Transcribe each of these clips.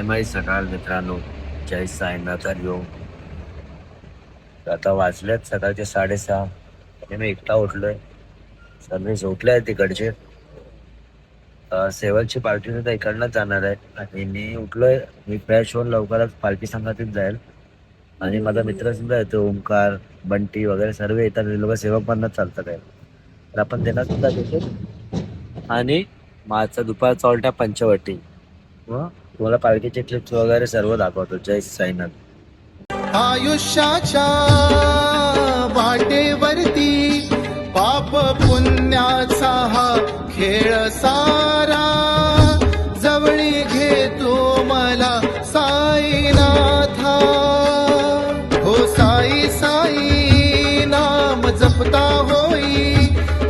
माय सकाळ मित्रांनो, जय साईनाथ हरिओम. आता वाजल्यात सकाळचे 6:30 आणि मी एकटा उठलोय. सर्व झोपले आहेत तिकडचे. सेवलची पार्टी सुद्धा इकडनंच जाणार आहे आणि मी उठलोय. मी फ्रेश होऊन लवकरच पार्टी संघातच जाईल आणि माझा मित्र सुद्धा येतो, ओमकार, बंटी वगैरे सर्व येतात. हे लोक सेवक मधनच चालतात आहे, तर आपण त्यांना सुद्धा देतो. आणि माझा दुपारचा उलटा पंचवटी व तुम्हाला पालखीचे क्लिप्स वगैरे सर्व दाखवतो. जय साईनाथ. आयुष्याच्या वाटेवरती पाप पुण्याचा हा खेळ सारा, जवळी घेतो मला साईनाथा. हो साई साई नाम जपता होई,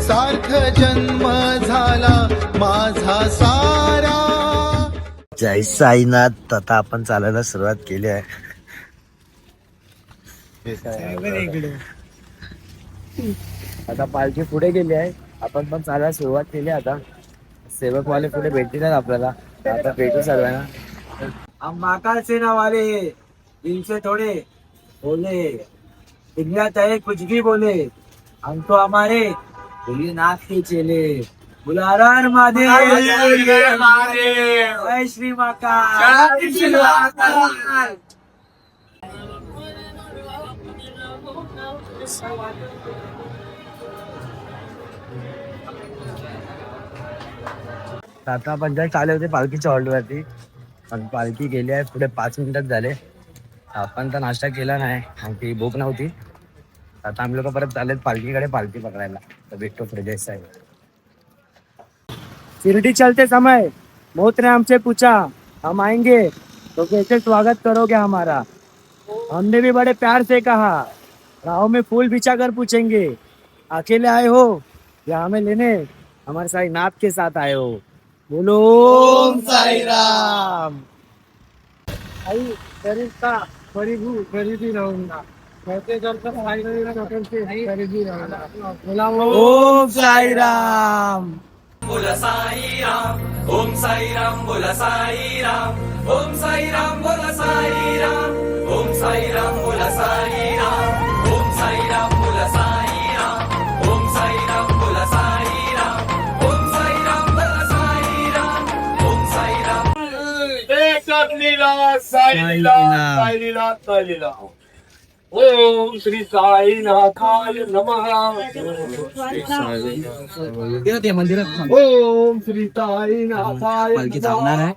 सार्थ जन्म झाला माझा सारा. जय साईनाथ. आता आपण चालायला सुरुवात केली आहे. आता पालखी पुढे गेली आहे, आपण पण चालायला सुरुवात केली. आता सेवकवाले पुढे भेटतील आपल्याला. आता भेटू सर्वांना. हम महाकाल सेना वाले दिल से थोड़े बोले, दुनिया चाहे कुछ भी बोले, हम तो हमारे भोलेनाथ के चेले. बुलारान महादेव, जय श्री महाकाल. आता आपण जर चालले होते पालखीच्या हॉल्टवरती, पण पालखी गेली आहे पुढे 5 मिनिटात झाले. आपण तर नाश्ता केला नाही आणि ती भूक नव्हती. आता आम्ही लोक परत चाललेत पालखीकडे, पालखी पकडायला. तर भेटतो पुढे. जय साई. शिरडी चलते समय मौत ने हमसे पूछा, हम आएंगे तो कैसे स्वागत करोगे हमारा. हमने भी बड़े प्यार से कहा, राहों में फूल बिछा कर पूछेंगे, अकेले आए हो या हमें लेने हमारे साई नाथ के साथ आए हो. बोलो ओम साई राम. आई गरीब का गरीब ही रहूंगा, कहते करते गरीब ही रहूंगा. बोला ओम साई राम. बोला साई राम, ओम साई राम, बोला साई राम, ओम साई राम, बोला साई राम, ओम साई राम, बोला साई राम, ओम साई राम, बोला साई राम, ओम साई राम, बोला साई राम, ओम साई राम, बोला साई राम, ओम साई राम. एकनाथ लीला साई लीला साई लीला. ओम श्री साईनाथाय नमः. ओम श्री साईनाथाय पालखी थांबणार आहे.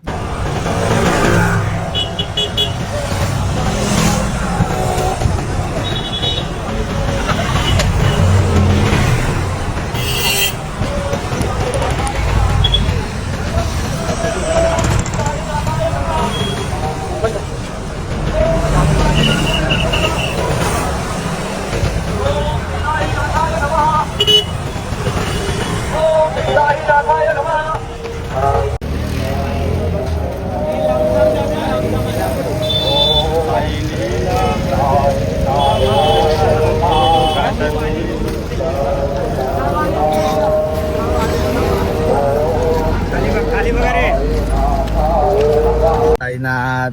साईनाथ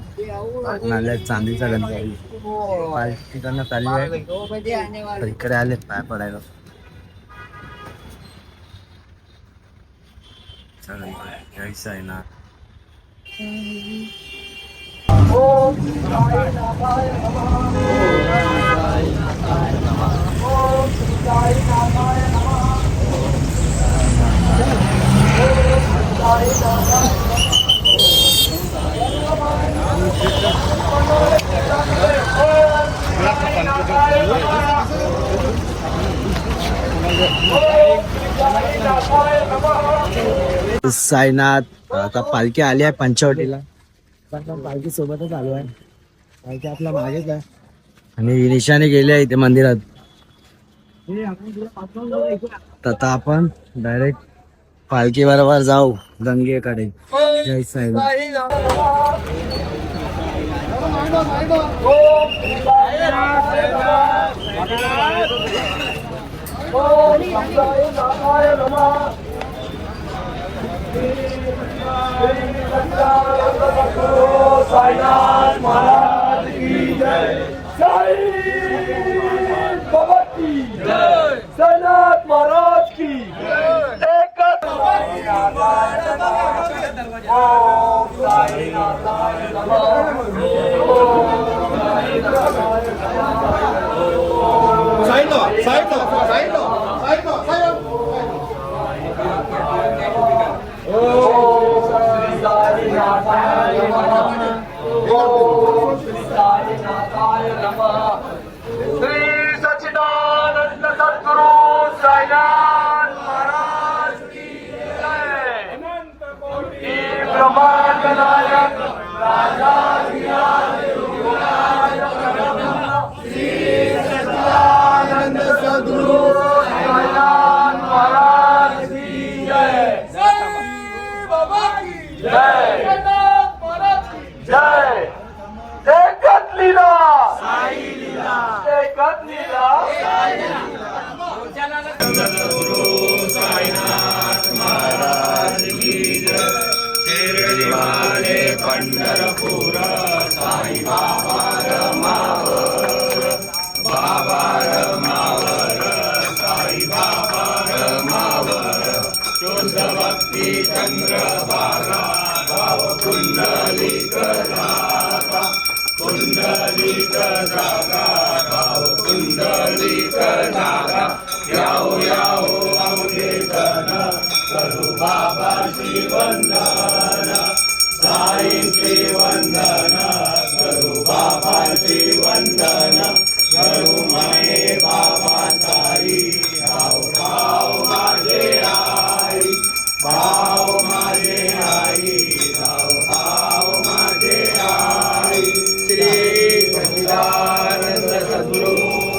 नाल्यात चांदीचा गणपती पालखीकडनं चालली आहे. तर इकडे आले पाय पडायला. जय साईनाथ. साईनाथ. आता पालखी आली आहे पंचवटीला. पालखी सोबतच आलो आहे. पालखी आपल्या मागेच आहे आणि निशाने गेले आहे इथे मंदिरात. आता आपण डायरेक्ट पालखी बरोबर जाऊ गंगेकडे. जय साईनाथ. श्री सच्चिदानंद सद्गुरु साईनाथ महाराज की जय। श्री ब्रह्मांड नायक राजाधिराज योगीराज परब्रह्म श्री सच्चिदानंद सद्गुरु साईनाथ महाराज की जय। जय बाबा की जय। साईनाथ महाराज की जय। एकच लीला साई लीला, एकच लीला साई लीला। सद्गुरु साईनाथ महाराज की जय। शिर्डीवाले पंढरपूर साई बाबा रमावर, बाबा रमावर, साई बाबा रमावर। शुद्ध भक्ती चंद्रभागा गाव कुंडलिक धागा, कुंडलिक धागा गाव कुंडलिक धागा। याओ याओ अवघे जन करू बाबाची वंदन, साईंची वंदन करू बाबाची वंदन। करू म्हणे बाबा साई, भाव भाव माझे आई, भाव माझे आई, भाव भाव माझे आई। श्री सच्चिदानंद सद्गुरु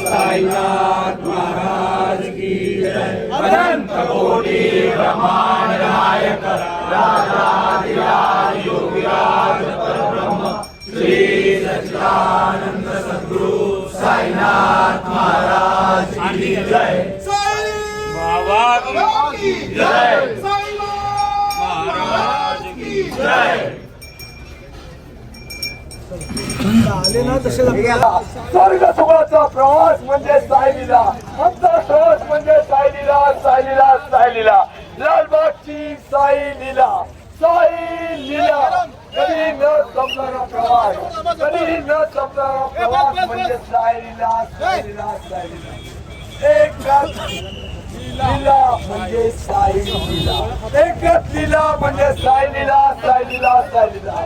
साईनाथ महाराज की जय। अनंत कोटी ब्रह्मांड नायक राजाधिराज योगीराज परब्रह्म श्री सच्चिदानंद सद्गुरु साईनाथ महाराज की जय। बाबा की जय। महाराज की जय। स्वर्ग सुखाचा प्रवास म्हणजे सायलीला, आमचा श्वास म्हणजे सायलीला, सायलीला, सायलीला। लालबागची साई लीला, साई लीला। कधी न संपणारा प्रवास, कधी न संपणारा प्रवास म्हणजे सायलीला, सायलीला, सायलीला। एकच लीला म्हणजे साई लीला, एकच लीला म्हणजे साई लीला, साई लीला, साई लीला।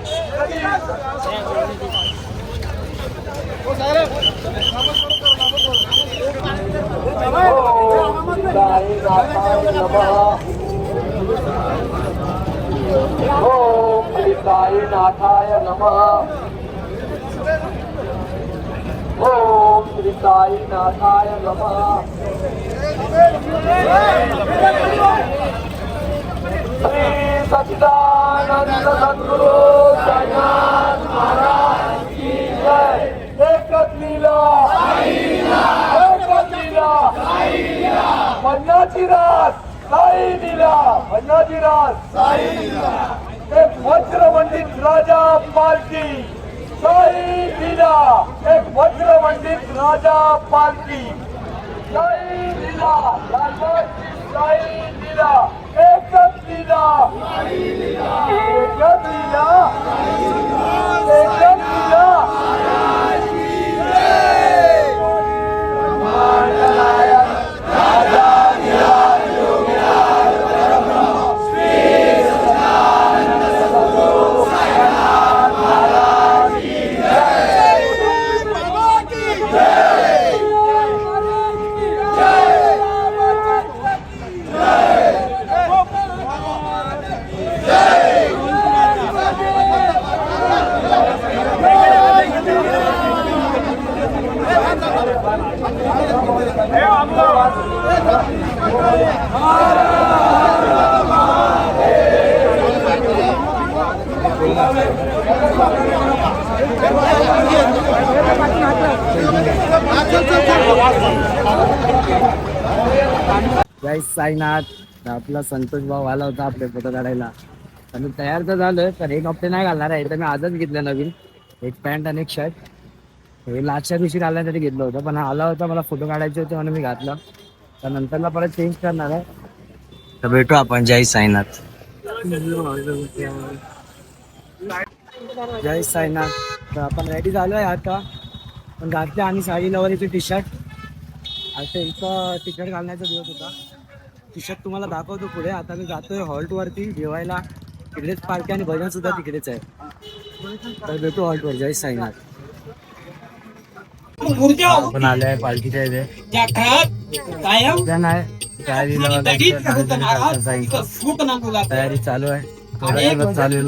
ओम श्री साईनाथाय नमः, ओम श्री साईनाथाय नमः। श्री सच्चिदानंद सद्गुरु साईनाथ महाराज की जय। एकच लीला, एकच लीला, मन्नाची रास साई लीला, मन्नाची रास साई लीला। एक वज्रमंडित राजा पालकी साई लीला, एक वज्रमंडित राजा पालकी साई लीला, लालबागची साई लीला। एकच लीला, एकच लीला, एकच लीला। जय साईनाथ. आपला संतोष भाऊ आला होता आपले फोटो काढायला. आणि तयार तर झालं, तर एक हप्ते नाही घालणार आहे. तर मी आजच घेतलं नवीन एक पॅन्ट आणि एक शर्ट. हे लास्टच्या दिवशी घालण्यासाठी घेतलं होतं, पण आला होता मला फोटो काढायचे होते म्हणून मी घातलं. तर नंतरला परत चेंज करणार आहे. तर भेटू आपण. जय साईनाथ. जय साईनाथ. तर आपण रेडी झालो आहे आता. पण घातले आणि साडी नवरीचे टी शर्ट. आता त्यांचा टी शर्ट घालण्याचा दिवस होता. टी शर्ट तुम्हाला दाखवतो पुढे. आता मी जातोय हॉल्ट वरती जेवायला. तिकडेच पार्टी आणि भजन सुद्धा तिकडेच आहे. तर भेटू हॉल्ट वर. जय साईनाथ. आपण आले आहे पालखीच्या इथे. नाही तयारी चालू आहे. थोडा दिवस चालू आहे.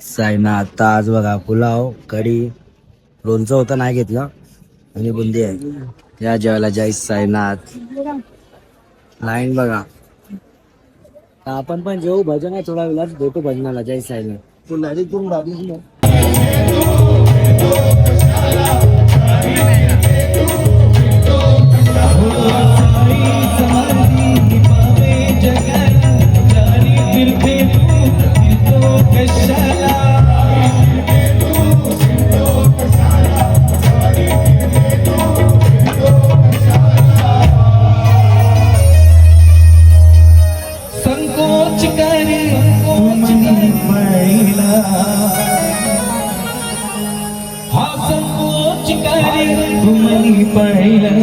साईनाथ. आता आज बघा पुलाव कढी लोणचं होतं नाही घेतलं आणि बुंदी आहे. या जेवायला. जय साईनाथ. लाईन बघा. आपण पण जेवू. भजन आहे थोडा वेळाच भेटू भजनाला. जय साईनाथ. तू लढी तू संकोच करे मनी पहिला. हा संकोच करे मनी पहिला.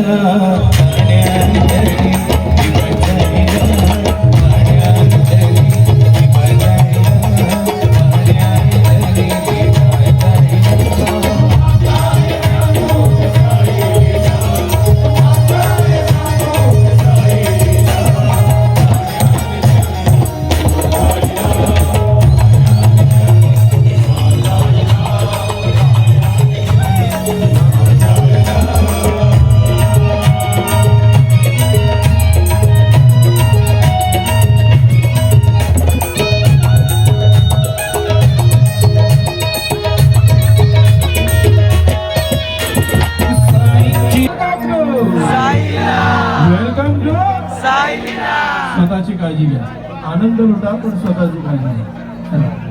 वेलकम टू स्वतःची काळजी घ्या. आनंद लुटा पण स्वतःची काळजी घ्या.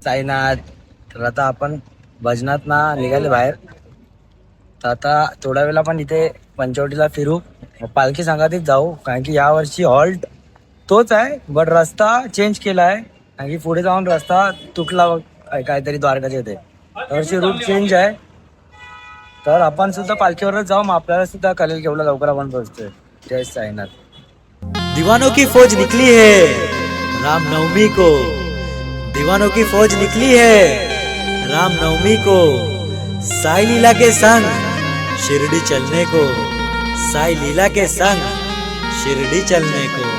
साईनाथ. तर आता आपण भजनात ना निघाले बाहेर. तर आता थोड्या वेळेला पण इथे पंचवटीला फिरू, पालखी संघातीत जाऊ. कारण की यावर्षी हॉल्ट तोच आहे, बट रस्ता चेंज केला आहे. कारण की पुढे जाऊन रस्ता तुटला काहीतरी द्वारकाच्या इथे. यावर्षी रूट चेंज आहे. तर आपण सुद्धा पालखीवरच जाऊ, मग आपल्याला सुद्धा कळेल केवढा लवकर आपण पोहोचतोय. जय साईनाथ. दीवानों की फौज निकली है रामनवमी को, दीवानों की फौज निकली है रामनवमी को, साई लीला के संग शिरडी चलने को, साई लीला के संग शिरडी चलने को.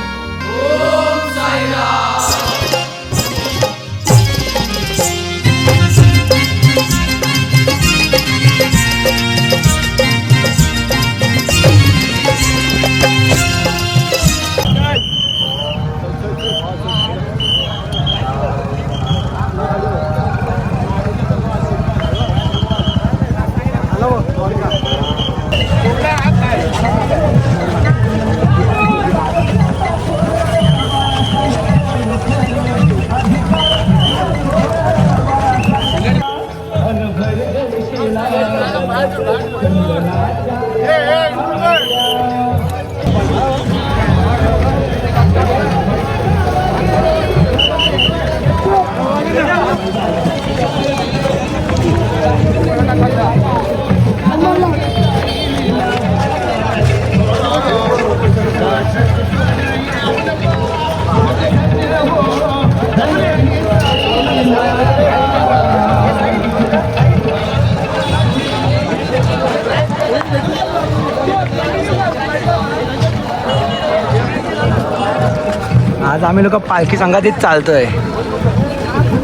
आज आम्ही लोक पालखी संघातीत चालतोय,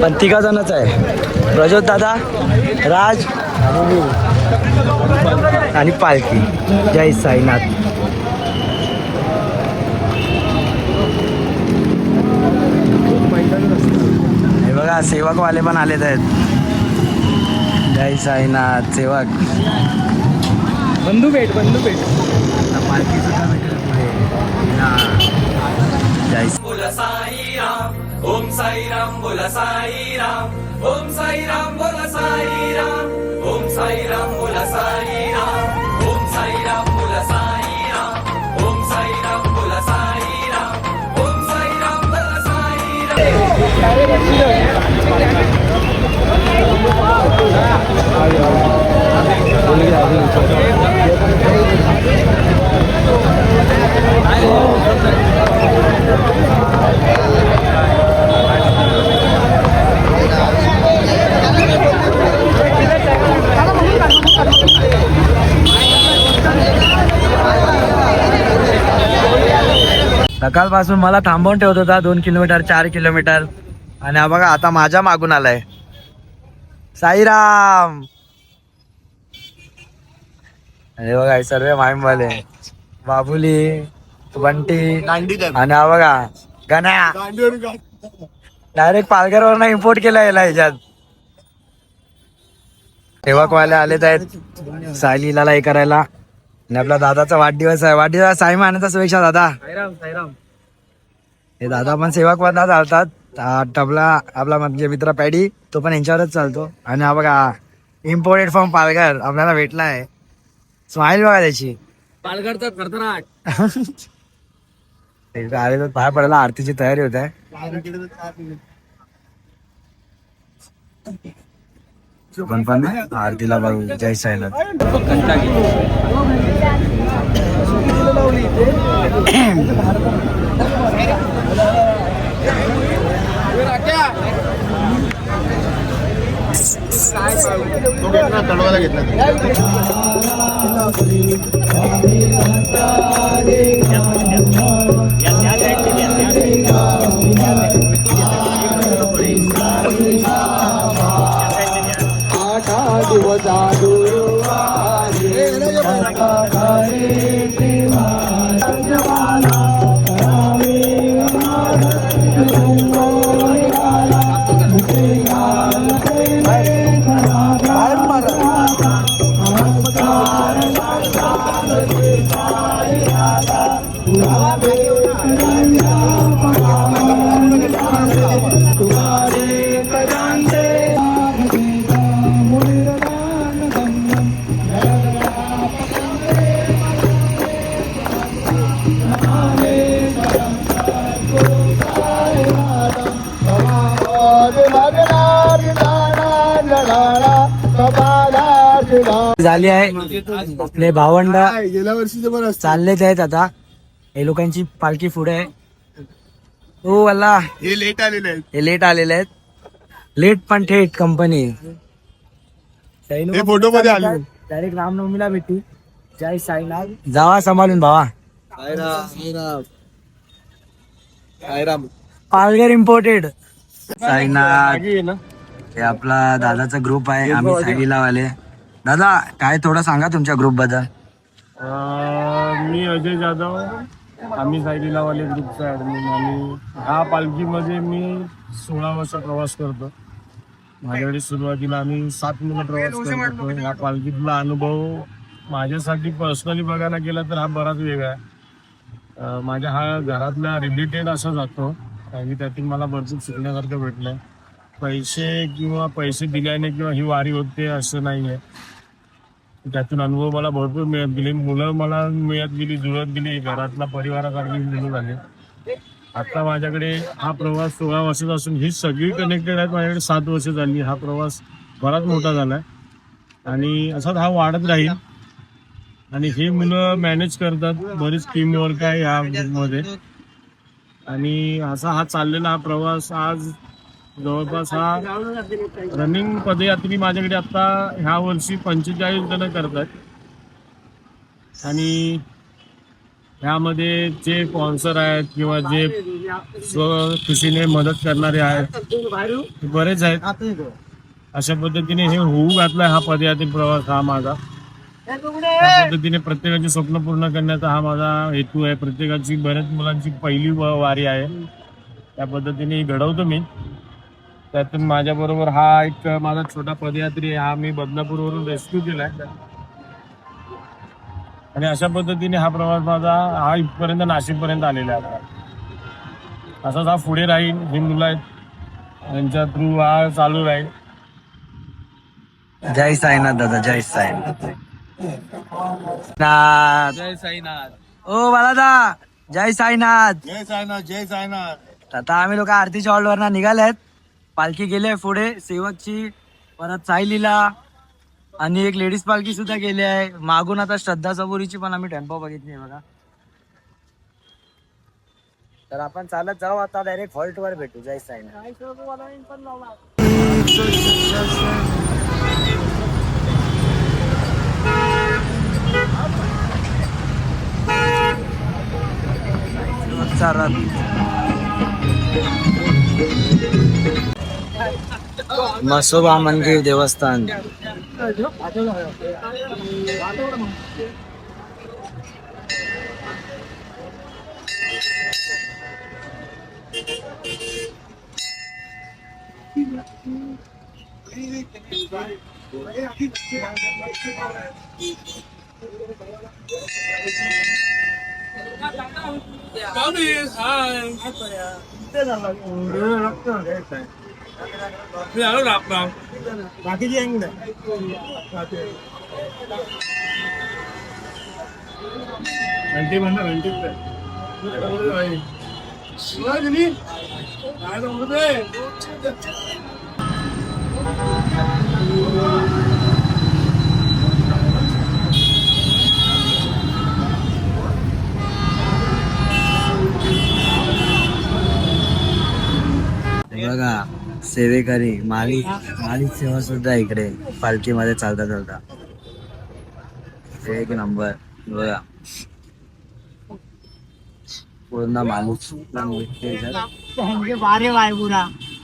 पण 3 जणच आहे. प्रज्योत दादा, राज आणि मी आणि पालखी. जय साईनाथ. हे बघा सेवकवाले पण आलेत आहेत. जय साईनाथ. सेवक बंधू भेट पालखी सुद्धा भेटेल पुढे. जय बोला साई राम, ओम साई राम, बोला साई राम, ओम साई राम, बोला साई राम, ओम साई राम, बोला साई राम, ओम साई राम, बोला साई राम, ओम साई राम, बोला साई राम, ओम साई राम, बोला साई सकाळपासून मला थांबवून ठेवत होता 2 किलोमीटर 4 किलोमीटर. आणि हा बघा आता माझ्या मागून आलाय. साईराम. हे बघा सर्व माईमवाले, बाबुली, बंटी आणि हा बघा गण्या. डायरेक्ट पालघरवरून इम्पोर्ट केला याला ह्याच्यात. सेवकवाले आलेत आहेत साई लीलाला हे करायला. आणि आपला दादाचा वाढदिवस आहे. वाढदिवस साई मानाचा शुभेच्छा दादा. हे दादा पण सेवक पदात चालतात. टबला आपला म्हणजे मित्र पॅडी तो पण यांच्यावरच चालतो. आणि हा बघा इम्पोर्टेड फ्रॉम पालघर आपल्याला भेटला आहे. स्माइल बघा त्याची. पालघरचा थरथराट. आले तर बाहेर पडायला आरतीची तयारी होत आहे. पण आरतीला बघू. जय साईनाथ. तळवाला घेतला Amen. झाली आहे आपले भावंड गेल्या वर्षीचे पण चाललेच आहेत आता. हे लोकांची पालखी पुढे आहे. हो अल्ला, हे लेट आलेले आहेत. हे लेट आलेले आहेत. लेट पण थेट कंपनी हे फोटो मध्ये आले. डायरेक्ट रामनवमीला भेटू. जय साईनाथ. जावा सांभाळून भावा. पालघर इम्पोर्टेड. साईनाथ हे आपला दादाचा ग्रुप आहे. आम्ही साईलीला वाले. दादा काय थोडं सांगा तुमच्या ग्रुप बद्दल. मी अजय जाधव. आम्ही सायलीलावाले ग्रुपचा ॲडमिन आणि ह्या पालखीमध्ये मी 16 वर्ष प्रवास करतो. माझ्याकडे सुरुवातीला आम्ही 7 मुलं प्रवास करतो. ह्या पालखीतला अनुभव माझ्यासाठी पर्सनली बघायला गेला तर हा बराच वेगळा आहे. माझ्या हा घरातल्या रिलेटेड असा जातो आणि त्यातून मला भरपूर शिकण्यासारखं भेटलं. पैसे दिल्याने किंवा ही वारी होते असं नाही आहे. त्यातून अनुभव मला भरपूर मिळत गेले. मुलं मला मिळत गेली, जुळत गेली. घरातला परिवारासारखी मुलं झाले. आता माझ्याकडे हा प्रवास 16 वर्षाचा असून ही सगळी कनेक्टेड आहेत. माझ्याकडे 7 वर्ष झाली. हा प्रवास बराच मोठा झाला आहे आणि असाच हा वाढत राहील. आणि हे मुलं मॅनेज करतात. बरीच टीमवर्क आहे ह्या ग्रुपमध्ये आणि असा हा चाललेला हा प्रवास आज जवळपास हा रनिंग पदयात्री माझ्याकडे आता ह्या वर्षी 45 जण करतात. आणि ह्यामध्ये जे स्पॉन्सर आहेत किंवा जे स्वखुशीने मदत करणारे आहेत ते बरेच आहेत. अशा पद्धतीने हे होऊ घातलाय हा पदयात्री प्रवास हा माझा. त्या पद्धतीने प्रत्येकाची स्वप्न पूर्ण करण्याचा हा माझा हेतू आहे. प्रत्येकाची बऱ्याच मुलांची पहिली वारी आहे. त्या पद्धतीने घडवतो मी. त्यातून माझ्याबरोबर हा एक माझा छोटा पदयात्री आहे. हा मी बदनापूरवरून रेस्क्यू केलाय आणि अशा पद्धतीने हा प्रवास माझा हा इथपर्यंत नाशिकपर्यंत आलेला आहे. असाच हा पुढे राहील. ही मुलं आहेत यांच्या थ्रू हा चालू राहील. जय साईनाथ दादा. जय साईनाथ. जय साईनाथ. ओ बालादा जय साईनाथ. जय साईनाथ. जय साईनाथ. आता आम्ही लोक आरतीच्या हॉलवरनं निघालेत. पालखी गेले पुढे सेवकची, परत साईलीला आणि एक लेडीज पालखी सुद्धा गेली आहे. मागून आता श्रद्धा सबुरीची पण आम्ही टेम्पो बघितली बघा. तर आपण चालत जाऊ आता. डायरेक्ट हॉल्ट वर भेटू. जय साईनाथ. मसोबा मंदिर देवस्थान. बाकीची बघा सेवेकरी मालिक सेवा सुद्धा इकडे पालखीमध्ये चालता चालता. एक नंबर बघा. पूर्ण मालिक जय साईनाथ.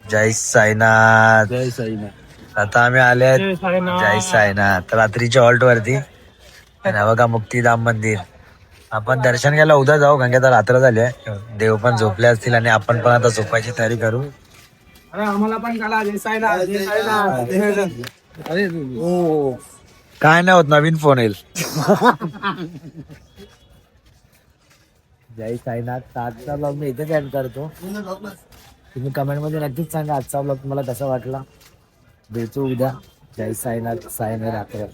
जय साईनाथ. जय साईनाथ. आता आम्ही आले आहेत जय साईनाथ रात्रीच्या हॉल्ट वरती. आणि बघा मुक्तीधाम मंदिर. आपण दर्शन घ्यायला उद्या जाऊ कारण की आता रात्र झाली आहे. देव पण झोपले असतील आणि आपण पण आता झोपायची तयारी करू. आम्हाला पण काला जय साईनाथ. जय साईनाथ. अरे हो काय नाही होत. नवीन फोन येईल. जय साईनाथ. तर आजचा ब्लॉग मी इथेच एंड करतो. तुम्ही कमेंटमध्ये नक्कीच सांगा आजचा ब्लॉग तुम्हाला कसा वाटला. भेटू उद्या. जय साईनाथ. साईने रात्र.